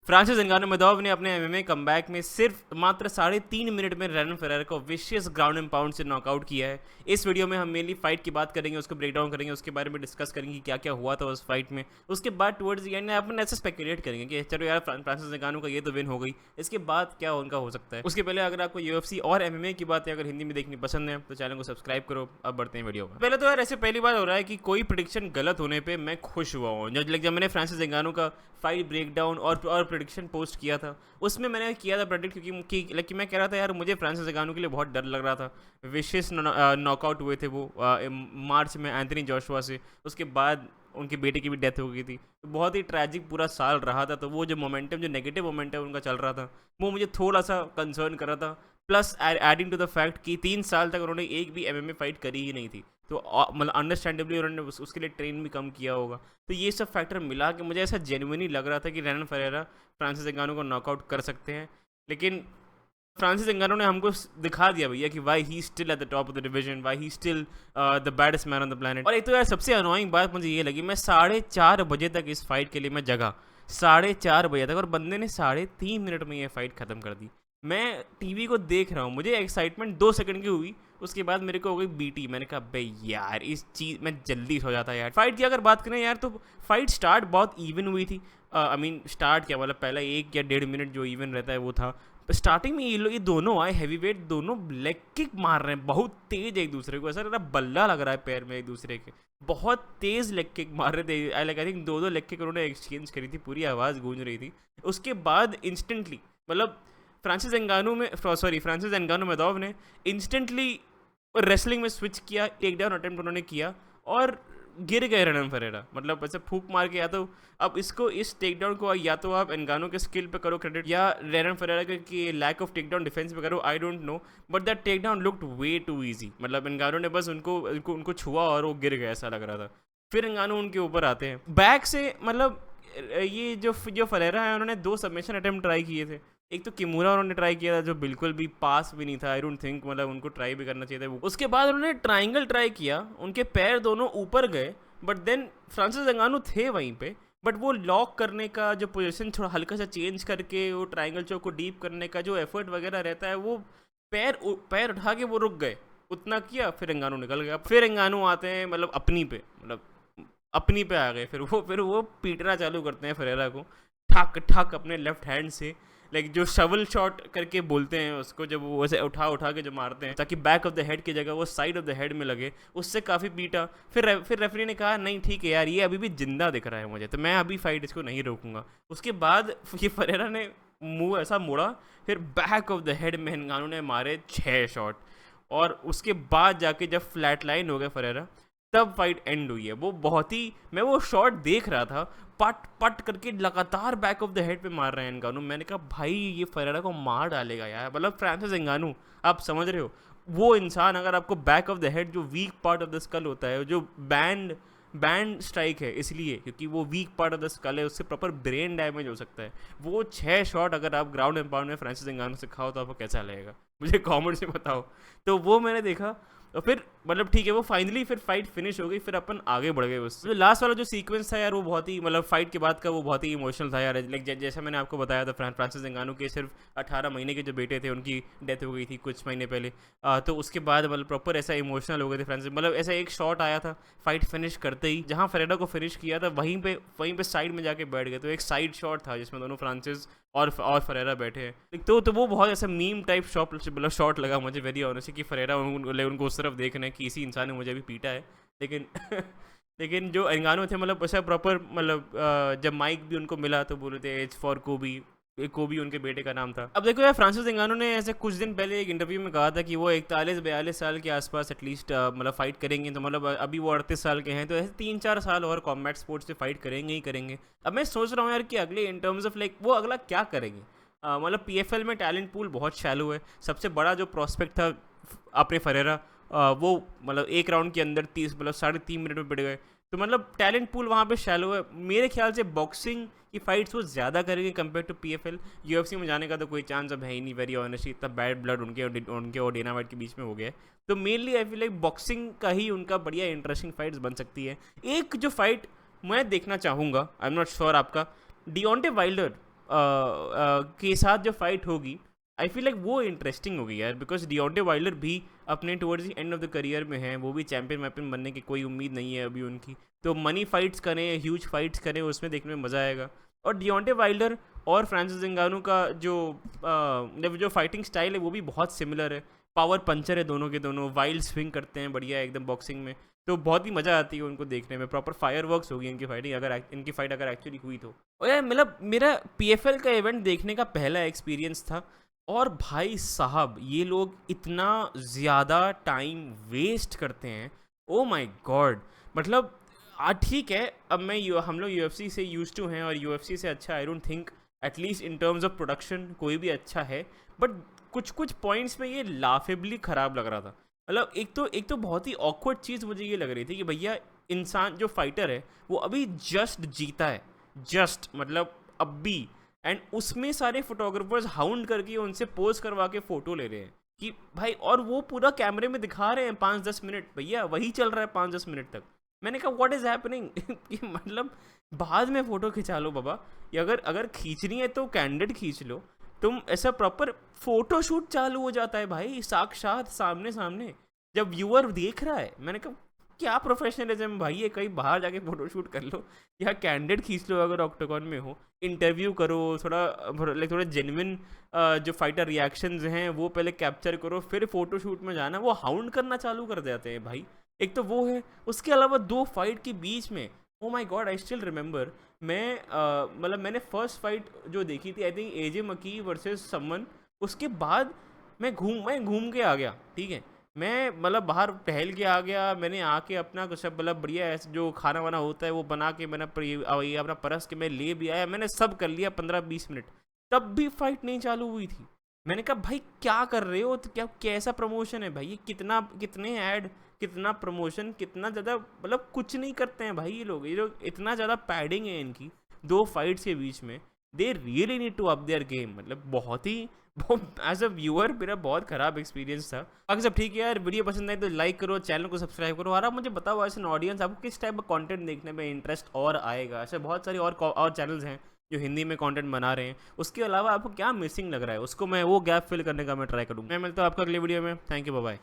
Francis नगानोमेदोव ने अपने MMA comeback में सिर्फ मात्र 3.5 मिनट में रैनन फेरेरा को विशियस ग्राउंड एंड पाउंड से नॉकआउट किया है। इस वीडियो में हम मेनली फाइट की बात करेंगे, उसको ब्रेक डाउन करेंगे, उसके बारे में डिस्कस करेंगे कि क्या क्या हुआ था उस फाइट में। उसके बाद टुवर्ड्स द एंड अपन ऐसे स्पेकुलेट करेंगे कि चलो यार फ्रांसिस नगानो का ये तो विन हो गई, इसके बाद क्या उनका हो सकता है। उसके पहले अगर आपको यूएफसी और एमएमए की बातें अगर हिंदी में देखनी पसंद है तो चैनल को सब्सक्राइब करो। अब बढ़ते हैं वीडियो में। पहले तो यार ऐसे पहली बार हो रहा है कि कोई प्रेडिक्शन गलत होने पे मैं खुश हुआ हूँ। जब मैंने फ्रांसिस नगानो का फाइट ब्रेकडाउन और प्रेडिक्शन पोस्ट किया था, उसमें मैंने किया था प्रेडिक्ट क्योंकि मैं कह रहा था यार मुझे फ्रांसिस नगानो के लिए बहुत डर लग रहा था। विशेष नॉकआउट हुए थे वो मार्च में एंथनी जोशुआ से, उसके बाद उनके बेटे की भी डेथ हो गई थी। तो बहुत ही ट्रैजिक पूरा साल रहा था। तो वो जो मोमेंटम, जो नेगेटिव मोमेंटम उनका चल रहा था, वो मुझे थोड़ा सा कंसर्न कर रहा था। Plus adding to the fact कि 3 साल तक उन्होंने एक भी एमएमए फाइट करी ही नहीं थी, तो मतलब अंडरस्टैंडेबली उन्होंने उसके लिए ट्रेन भी कम किया होगा। तो ये सब फैक्टर मिला के मुझे ऐसा जेन्युइनली लग रहा था कि रैनन फेरेरा फ्रांसिस नगानो को नॉकआउट कर सकते हैं। लेकिन फ्रांसिस नगानो ने हमको दिखा दिया भैया कि why he still at the top of the division, why he still the baddest man on the planet. और एक तो यार सबसे अनोइंग बात मुझे ये लगी, मैं 4:30 बजे तक इस फाइट के लिए मैं जगा, 4:30 बजे तक, और बंदे ने 3.5 मिनट में ये फाइट खत्म कर दी। मैं टीवी को देख रहा हूँ, मुझे एक्साइटमेंट 2 सेकंड की हुई, उसके बाद मेरे को हो गई बीटी। मैंने कहा बे यार इस चीज़ में जल्दी हो जाता है यार। फाइट की अगर बात करें यार तो फाइट स्टार्ट बहुत इवन हुई थी। आई मीन स्टार्ट क्या, मतलब पहला 1 या 1.5 मिनट जो इवन रहता है वो था। स्टार्टिंग में ये दोनों आए हैवी वेट, दोनों लेग किक मार रहे हैं बहुत तेज एक दूसरे को, ऐसा लग रहा है बल्ला लग रहा है पैर में एक दूसरे के, बहुत तेज लेग किक मार रहे थे। आई थिंक 2 लेग किक उन्होंने एक्सचेंज करी थी, पूरी आवाज़ गूंज रही थी। उसके बाद इंस्टेंटली मतलब फ्रांसिस नगानोमेदोव ने इंस्टेंटली रेसलिंग में स्विच किया, टेक डाउन अटेम्प्ट उन्होंने किया और गिर गए रैनन फेरेरा। मतलब ऐसे फूक मार के, या तो अब इसको इस टेक डाउन को या तो आप एनगानो के स्किल पे करो क्रेडिट, या रैनन फेरेरा के lack of takedown defence पे करो, I don't know, but that takedown looked way too easy. मतलब एनगानो ने बस उनको छुआ और वो गिर गए, ऐसा लग रहा था। फिर एनगानो उनके ऊपर आते हैं बैक से। मतलब ये जो फेरेरा है, उन्होंने 2 सबमिशन अटेम्प्ट ट्राई किए थे। एक तो किमूरा उन्होंने ट्राई किया था जो बिल्कुल भी पास भी नहीं था, आई डोंट थिंक मतलब उनको ट्राई भी करना चाहिए था। उसके बाद उन्होंने ट्राइंगल ट्राई किया, उनके पैर दोनों ऊपर गए, बट देन फ्रांसिस नगानो थे वहीं पे, बट वो लॉक करने का जो पोजीशन थोड़ा हल्का सा चेंज करके वो ट्राइंगल चौक को डीप करने का जो एफर्ट वगैरह रहता है, वो पैर उठा के वो रुक गए, उतना किया, फिर एंगानो निकल गया। फिर एंगानो आते हैं मतलब अपनी पे आ गए, फिर वो पीटना चालू करते हैं फेरेरा को ठक ठक अपने लेफ्ट हैंड से, लाइक जो शवल शॉट करके बोलते हैं उसको, जब वो वैसे उठा के जो मारते हैं ताकि बैक ऑफ द हेड की जगह वो साइड ऑफ द हेड में लगे, उससे काफ़ी पीटा। फिर रेफरी ने कहा नहीं ठीक है यार, ये अभी भी जिंदा दिख रहा है मुझे, तो मैं अभी फाइट इसको नहीं रोकूंगा। उसके बाद ये फेरेरा ने मुंह ऐसा मोड़ा, फिर बैक ऑफ द हेड में एंगानो ने मारे 6 शॉट, और उसके बाद जाके जब फ्लैट लाइन हो गया फेरेरा, तब फाइट एंड हुई है। वो बहुत ही, मैं वो शॉट देख रहा था, पट पट करके लगातार बैक ऑफ द हेड पे मार रहे हैं एंगानो। मैंने कहा भाई ये फेरेरा को मार डालेगा यार। मतलब फ्रांसिस एंगानो, आप समझ रहे हो, वो इंसान अगर आपको बैक ऑफ द हेड, जो weak part of the skull होता है, जो बैंड स्ट्राइक है इसलिए क्योंकि वो weak part of the skull है, उससे प्रॉपर ब्रेन डैमेज हो सकता है। वो 6 शॉट अगर आप ग्राउंड एंड पाउंड में फ्रांसिस एंगानो से खाओ तो आपको कैसा लगेगा, मुझे कॉमेंट में बताओ। तो वो मैंने देखा, और फिर मतलब ठीक है, वो फाइनली फिर फाइट फिनिश हो गई, फिर अपन आगे बढ़ गए। उससे जो लास्ट वाला जो सीक्वेंस था यार, वो बहुत ही मतलब फाइट के बाद का वो बहुत ही इमोशनल था यार। लाइक जैसा मैंने आपको बताया था, फ्रांसिस एंगानो के सिर्फ 18 महीने के जो बेटे थे उनकी डेथ हो गई थी कुछ महीने पहले। तो उसके बाद मतलब प्रॉपर ऐसा इमोशनल हो गए थे फ्रांसिस। मतलब ऐसा एक शॉट आया था फाइट फिनिश करते ही, जहाँ फेरेरा को फिनिश किया था वहीं पे साइड में जाके बैठ गए। तो एक साइड शॉट था जिसमें दोनों फ्रांसिस और फेरेरा बैठे हैं। तो वो बहुत ऐसा मीम टाइप मतलब शॉट लगा मुझे, वेरी ऑनेस्टली, कि फेरेरा उनको उस तरफ देख रहे हैं कि इसी इंसान ने मुझे भी पीटा है। लेकिन लेकिन जो एंगानो थे मतलब ऐसा प्रॉपर, मतलब जब माइक भी उनको मिला तो बोले थे इट्स फॉर कोबी उनके बेटे का नाम था। अब देखो यार, फ्रांसिस एंगानो ने ऐसे कुछ दिन पहले एक इंटरव्यू में कहा था कि वो 41-42 साल के आसपास एटलीस्ट मतलब फाइट करेंगे। तो मतलब अभी वो 38 साल के हैं, तो ऐसे 3-4 साल और कॉम्बैट स्पोर्ट्स से फाइट करेंगे ही करेंगे। अब मैं सोच रहा हूँ यार कि अगले इन टर्म्स ऑफ लाइक वो अगला क्या करेंगे। मतलब पीएफएल में टैलेंट पूल बहुत शैलो है। सबसे बड़ा जो प्रॉस्पेक्ट था अपने फेरेरा, वो मतलब एक राउंड के अंदर 3.5 मिनट में पिट गए। तो मतलब टैलेंट पूल वहाँ पे शैलो है। मेरे ख्याल से बॉक्सिंग की फाइट्स वो ज़्यादा करेंगे कंपेयर टू पीएफएल। यूएफसी में जाने का तो कोई चांस अब है ही नहीं, वेरी ऑनेस्टली। इतना बैड ब्लड उनके और डेना वाइट के बीच में हो गया है। तो mainly I feel like boxing का ही उनका बढ़िया इंटरेस्टिंग फाइट्स बन सकती है। एक जो फाइट मैं देखना चाहूँगा, आई एम नॉट श्योर आपका, डिओंटे वाइल्डर के साथ जो फाइट होगी, आई फील लाइक वो इंटरेस्टिंग होगी यार, बिकॉज डिओंटे वाइल्डर भी अपने towards the end of the career में हैं, वो भी चैंपियन वैम्पियन बनने की कोई उम्मीद नहीं है अभी उनकी, तो मनी फाइट्स करें, ह्यूज फाइट्स करें, उसमें देखने में मज़ा आएगा। और डिओंटे वाइल्डर और फ्रांसिस नगानो का जो फाइटिंग स्टाइल है वो भी बहुत सिमिलर है, पावर पंचर है दोनों के दोनों, वाइल्ड स्विंग करते हैं बढ़िया एकदम बॉक्सिंग में, तो बहुत ही मज़ा आती है उनको देखने में, प्रॉपर फायर वर्क्स होगी इनकी फाइटिंग, अगर इनकी फाइट अगर एक्चुअली हुई तो। और यार मतलब मेरा पीएफएल का इवेंट देखने का पहला एक्सपीरियंस था, और भाई साहब ये लोग इतना ज़्यादा टाइम वेस्ट करते हैं, ओ माय गॉड। मतलब ठीक है, अब हम लोग यूएफसी से यूज टू हैं, और यूएफसी से अच्छा I don't think at least in terms of production कोई भी अच्छा है, बट कुछ कुछ पॉइंट्स में ये लाफेबली ख़राब लग रहा था। मतलब एक तो बहुत ही ऑकवर्ड चीज़ मुझे ये लग रही थी कि भैया इंसान जो फाइटर है वो अभी जस्ट जीता है, जस्ट मतलब अब भी, एंड उसमें सारे फोटोग्राफर्स हाउंड करके उनसे पोज करवा के फ़ोटो ले रहे हैं कि भाई, और वो पूरा कैमरे में दिखा रहे हैं 5-10 मिनट, भैया वही चल रहा है 5-10 मिनट तक। मैंने कहा व्हाट इज़ हैपनिंग कि मतलब बाद में फ़ोटो खिंचा लो बाबा, या अगर खींचनी है तो कैंडिड खींच लो, तुम ऐसा प्रॉपर फोटो शूट चालू हो जाता है भाई साक्षात सामने सामने जब व्यूअर देख रहा है। मैंने कहा क्या प्रोफेशनलिज्म भाई, ये कहीं बाहर जाके फोटो शूट कर लो या कैंडिड खींच लो, अगर ऑक्टागन में हो इंटरव्यू करो, थोड़ा जेन्युइन जो फाइटर रिएक्शंस हैं वो पहले कैप्चर करो, फिर फोटो शूट में जाना। वो हाउंड करना चालू कर देते हैं भाई, एक तो वो है, उसके अलावा 2 फाइट के बीच में, oh my God I still remember, मैं मतलब मैंने फर्स्ट फाइट जो देखी थी I think AJ McKee versus someone, उसके बाद मैं घूम के आ गया, ठीक है, मैं मतलब बाहर टहल के आ गया, मैंने आके अपना कुछ मतलब बढ़िया ऐसे जो खाना वाना होता है वो बना के मैंने ये अपना परस के मैं ले भी आया, मैंने सब कर लिया 15-20 मिनट, तब भी फाइट नहीं चालू हुई थी। मैंने कहा भाई क्या कर रहे हो, तो क्या कैसा प्रमोशन है भाई, ये कितने ऐड, कितना प्रमोशन, कितना ज़्यादा, मतलब कुछ नहीं करते हैं भाई ये लोग इतना ज़्यादा पैडिंग है इनकी 2 फाइट्स के बीच में, they really need to up their game. मतलब बहुत ही एज अ व्यूअर मेरा बहुत ख़राब एक्सपीरियंस था। बाकी सब ठीक है यार, वीडियो पसंद आए तो लाइक करो, चैनल को सब्सक्राइब करो, और आप मुझे बताओ एज एन ऑडियंस आपको किस टाइप का कंटेंट देखने में इंटरेस्ट और आएगा। ऐसे बहुत सारे और चैनल्स हैं जो हिंदी में कंटेंट बना रहे हैं, उसके अलावा आपको क्या मिसिंग लग रहा है उसको मैं वो गैप फिल करने का मैं ट्राई करूँगा। मैं मिलता हूँ आपको अगले वीडियो में, थैंक यू, बाय बाय।